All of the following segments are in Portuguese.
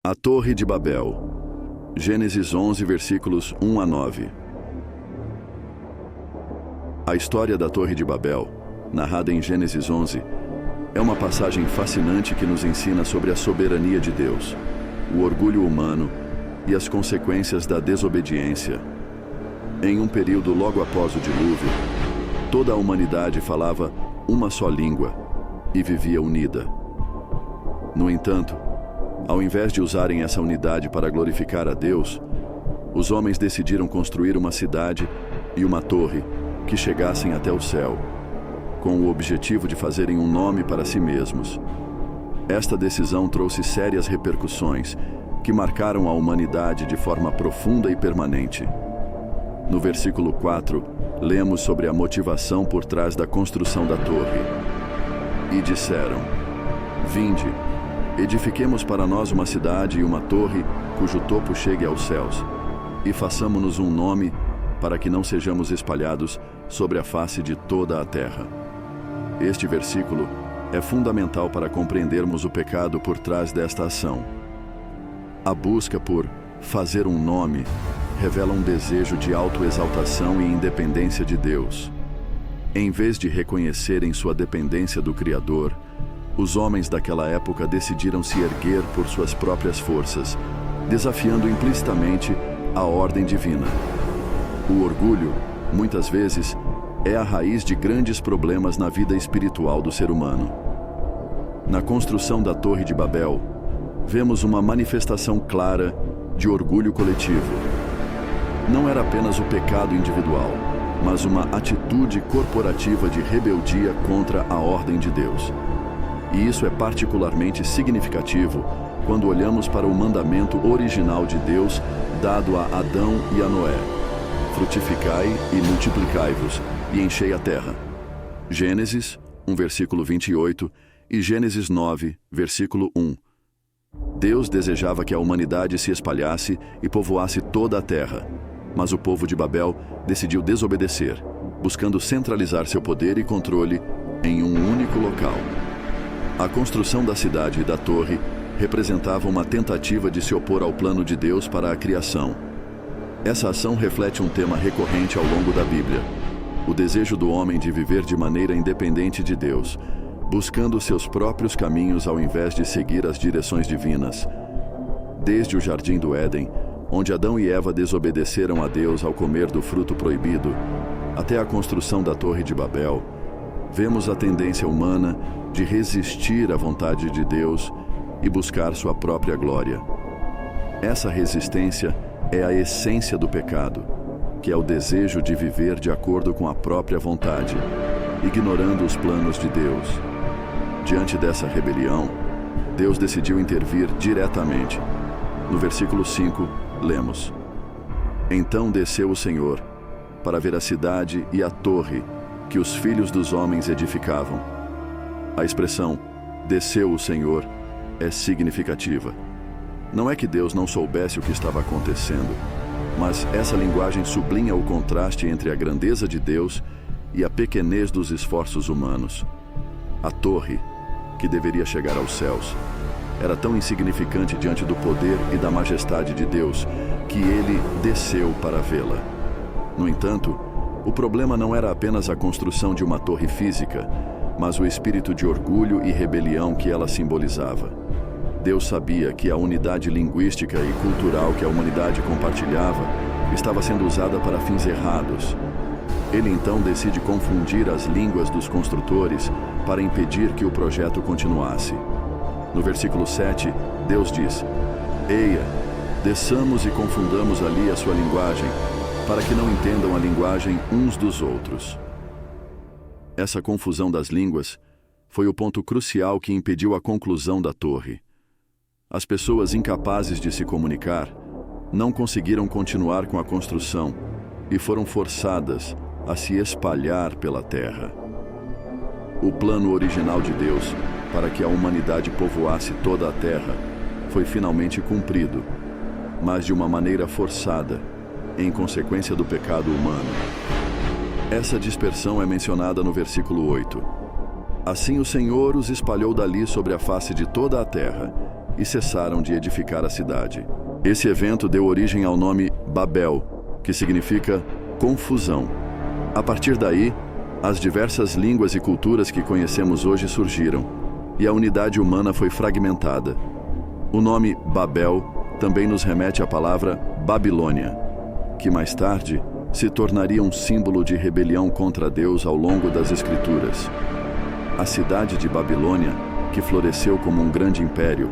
A Torre de Babel. Gênesis 11, versículos 1 a 9. A história da Torre de Babel, narrada em Gênesis 11, é uma passagem fascinante que nos ensina sobre a soberania de Deus, o orgulho humano e as consequências da desobediência. Em um período logo após o dilúvio, toda a humanidade falava uma só língua e vivia unida. No entanto, ao invés de usarem essa unidade para glorificar a Deus, os homens decidiram construir uma cidade e uma torre que chegassem até o céu, com o objetivo de fazerem um nome para si mesmos. Esta decisão trouxe sérias repercussões que marcaram a humanidade de forma profunda e permanente. No versículo 4, lemos sobre a motivação por trás da construção da torre. E disseram: Vinde, edifiquemos para nós uma cidade e uma torre cujo topo chegue aos céus, e façamo-nos um nome para que não sejamos espalhados sobre a face de toda a terra. Este versículo é fundamental para compreendermos o pecado por trás desta ação. A busca por fazer um nome revela um desejo de autoexaltação e independência de Deus. Em vez de reconhecerem sua dependência do Criador, os homens daquela época decidiram se erguer por suas próprias forças, desafiando implicitamente a ordem divina. O orgulho, muitas vezes, é a raiz de grandes problemas na vida espiritual do ser humano. Na construção da Torre de Babel, vemos uma manifestação clara de orgulho coletivo. Não era apenas o pecado individual, mas uma atitude corporativa de rebeldia contra a ordem de Deus. E isso é particularmente significativo quando olhamos para o mandamento original de Deus dado a Adão e a Noé: frutificai e multiplicai-vos, e enchei a terra. Gênesis 1, versículo 28 e Gênesis 9, versículo 1. Deus desejava que a humanidade se espalhasse e povoasse toda a terra, mas o povo de Babel decidiu desobedecer, buscando centralizar seu poder e controle em um único local. A construção da cidade e da torre representava uma tentativa de se opor ao plano de Deus para a criação. Essa ação reflete um tema recorrente ao longo da Bíblia: o desejo do homem de viver de maneira independente de Deus, buscando seus próprios caminhos ao invés de seguir as direções divinas. Desde o Jardim do Éden, onde Adão e Eva desobedeceram a Deus ao comer do fruto proibido, até a construção da Torre de Babel, vemos a tendência humana de resistir à vontade de Deus e buscar sua própria glória. Essa resistência é a essência do pecado, que é o desejo de viver de acordo com a própria vontade, ignorando os planos de Deus. Diante dessa rebelião, Deus decidiu intervir diretamente. No versículo 5, lemos: Então desceu o Senhor para ver a cidade e a torre que os filhos dos homens edificavam. A expressão "desceu o Senhor" é significativa. Não é que Deus não soubesse o que estava acontecendo, mas essa linguagem sublinha o contraste entre a grandeza de Deus e a pequenez dos esforços humanos. A torre, que deveria chegar aos céus, era tão insignificante diante do poder e da majestade de Deus que ele desceu para vê-la. No entanto, o problema não era apenas a construção de uma torre física, mas o espírito de orgulho e rebelião que ela simbolizava. Deus sabia que a unidade linguística e cultural que a humanidade compartilhava estava sendo usada para fins errados. Ele então decide confundir as línguas dos construtores para impedir que o projeto continuasse. No versículo 7, Deus diz: Eia, desçamos e confundamos ali a sua linguagem, para que não entendam a linguagem uns dos outros. Essa confusão das línguas foi o ponto crucial que impediu a conclusão da torre. As pessoas incapazes de se comunicar não conseguiram continuar com a construção e foram forçadas a se espalhar pela terra. O plano original de Deus para que a humanidade povoasse toda a terra foi finalmente cumprido, mas de uma maneira forçada, em consequência do pecado humano. Essa dispersão é mencionada no versículo 8. Assim o Senhor os espalhou dali sobre a face de toda a terra, e cessaram de edificar a cidade. Esse evento deu origem ao nome Babel, que significa confusão. A partir daí, as diversas línguas e culturas que conhecemos hoje surgiram, e a unidade humana foi fragmentada. O nome Babel também nos remete à palavra Babilônia, que mais tarde se tornaria um símbolo de rebelião contra Deus ao longo das Escrituras. A cidade de Babilônia, que floresceu como um grande império,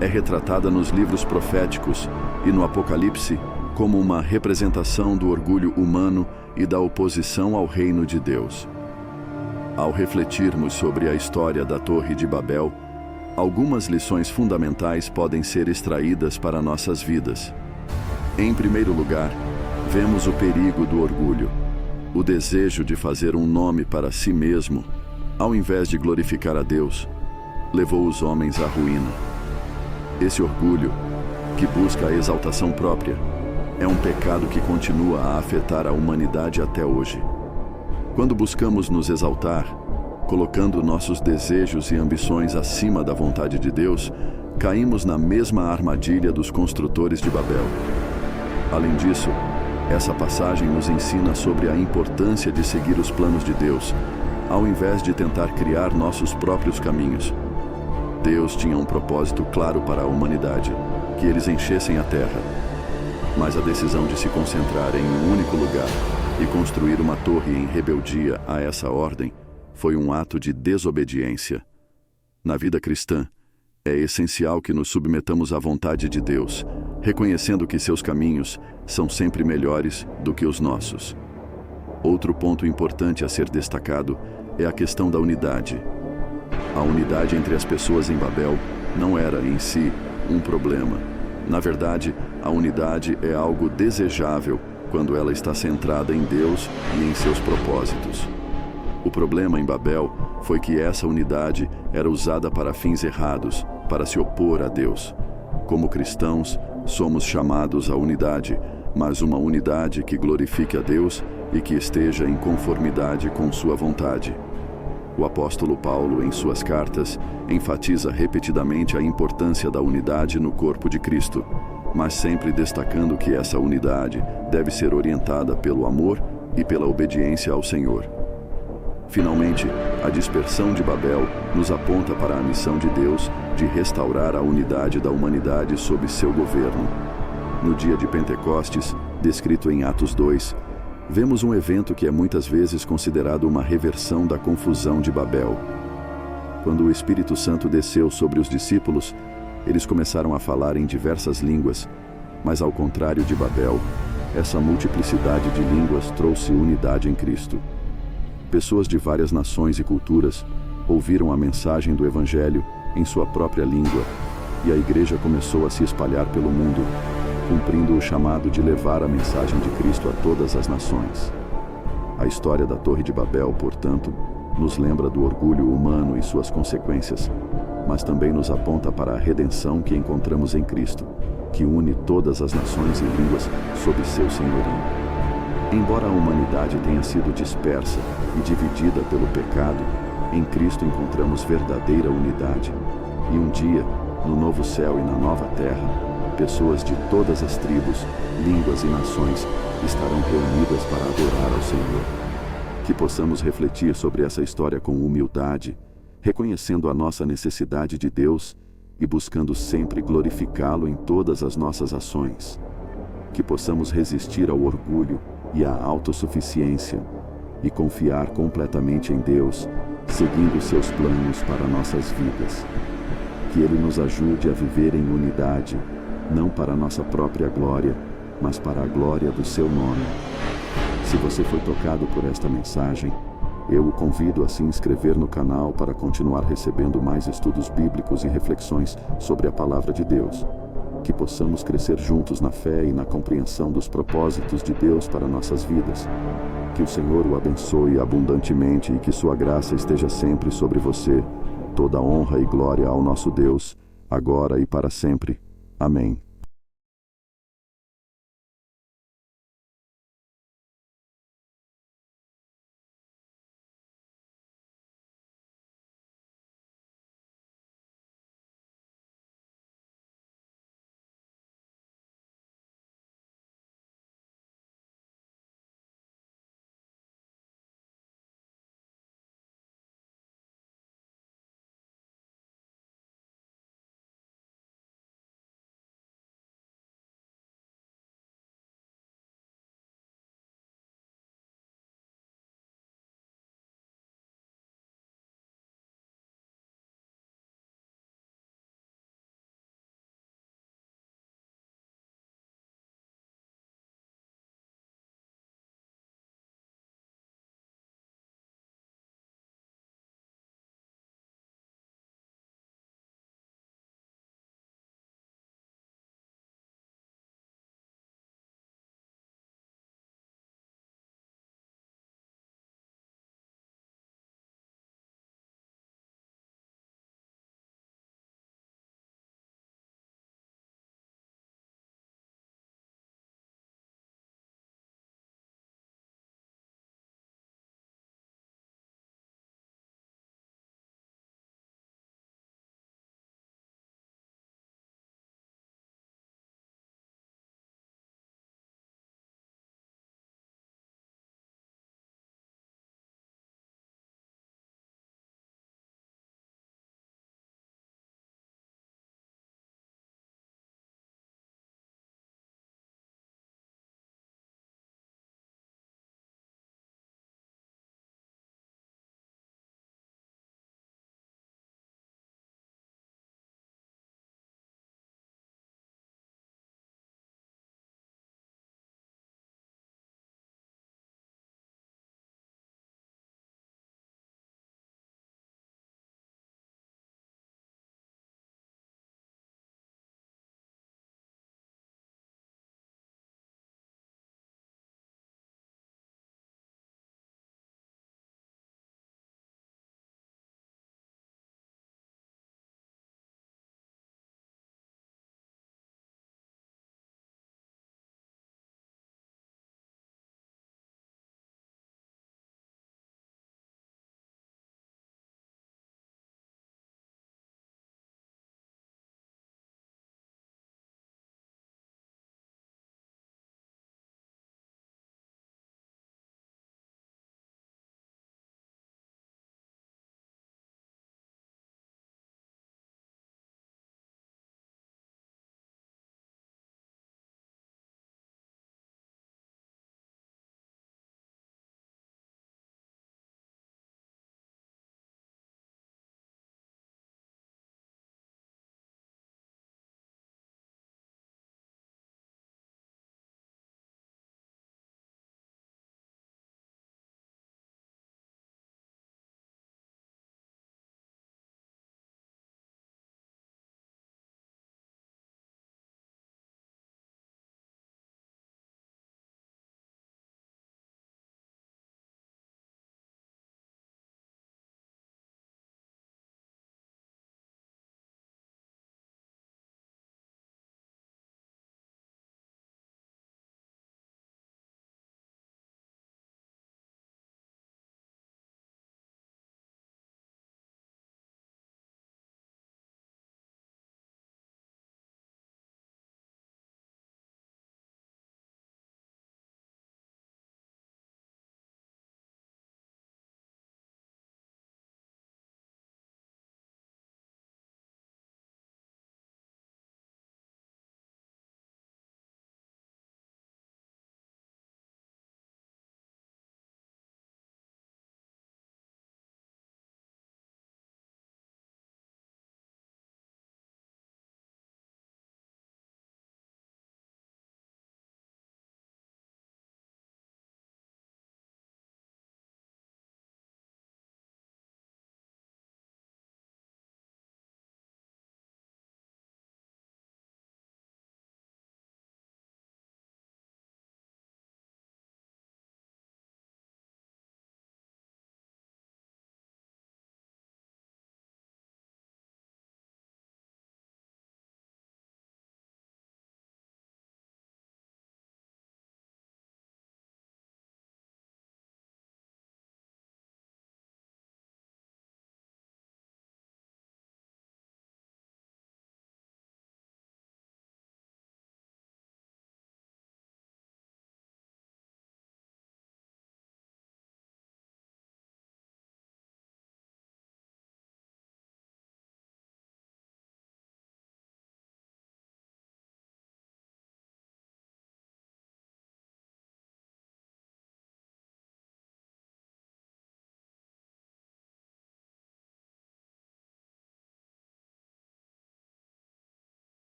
é retratada nos livros proféticos e no Apocalipse como uma representação do orgulho humano e da oposição ao reino de Deus. Ao refletirmos sobre a história da Torre de Babel, algumas lições fundamentais podem ser extraídas para nossas vidas. Em primeiro lugar, vemos o perigo do orgulho, o desejo de fazer um nome para si mesmo, ao invés de glorificar a Deus, levou os homens à ruína. Esse orgulho, que busca a exaltação própria, é um pecado que continua a afetar a humanidade até hoje. Quando buscamos nos exaltar, colocando nossos desejos e ambições acima da vontade de Deus, caímos na mesma armadilha dos construtores de Babel. Além disso, essa passagem nos ensina sobre a importância de seguir os planos de Deus, ao invés de tentar criar nossos próprios caminhos. Deus tinha um propósito claro para a humanidade, que eles enchessem a terra. Mas a decisão de se concentrar em um único lugar e construir uma torre em rebeldia a essa ordem foi um ato de desobediência. Na vida cristã, é essencial que nos submetamos à vontade de Deus, reconhecendo que seus caminhos são sempre melhores do que os nossos. Outro ponto importante a ser destacado é a questão da unidade. A unidade entre as pessoas em Babel não era, em si, um problema. Na verdade, a unidade é algo desejável quando ela está centrada em Deus e em seus propósitos. O problema em Babel foi que essa unidade era usada para fins errados, para se opor a Deus. Como cristãos, somos chamados à unidade, mas uma unidade que glorifique a Deus e que esteja em conformidade com sua vontade. O apóstolo Paulo, em suas cartas, enfatiza repetidamente a importância da unidade no corpo de Cristo, mas sempre destacando que essa unidade deve ser orientada pelo amor e pela obediência ao Senhor. Finalmente, a dispersão de Babel nos aponta para a missão de Deus de restaurar a unidade da humanidade sob seu governo. No dia de Pentecostes, descrito em Atos 2, vemos um evento que é muitas vezes considerado uma reversão da confusão de Babel. Quando o Espírito Santo desceu sobre os discípulos, eles começaram a falar em diversas línguas, mas ao contrário de Babel, essa multiplicidade de línguas trouxe unidade em Cristo. Pessoas de várias nações e culturas ouviram a mensagem do Evangelho em sua própria língua, e a igreja começou a se espalhar pelo mundo, cumprindo o chamado de levar a mensagem de Cristo a todas as nações. A história da Torre de Babel, portanto, nos lembra do orgulho humano e suas consequências, mas também nos aponta para a redenção que encontramos em Cristo, que une todas as nações e línguas sob seu senhorio. Embora a humanidade tenha sido dispersa e dividida pelo pecado, em Cristo encontramos verdadeira unidade. E um dia, no novo céu e na nova terra, pessoas de todas as tribos, línguas e nações estarão reunidas para adorar ao Senhor. Que possamos refletir sobre essa história com humildade, reconhecendo a nossa necessidade de Deus e buscando sempre glorificá-lo em todas as nossas ações. Que possamos resistir ao orgulho e à autossuficiência e confiar completamente em Deus, seguindo seus planos para nossas vidas. Que Ele nos ajude a viver em unidade, não para nossa própria glória, mas para a glória do seu nome. Se você foi tocado por esta mensagem, eu o convido a se inscrever no canal para continuar recebendo mais estudos bíblicos e reflexões sobre a Palavra de Deus. Que possamos crescer juntos na fé e na compreensão dos propósitos de Deus para nossas vidas. Que o Senhor o abençoe abundantemente e que sua graça esteja sempre sobre você. Toda honra e glória ao nosso Deus, agora e para sempre. Amém.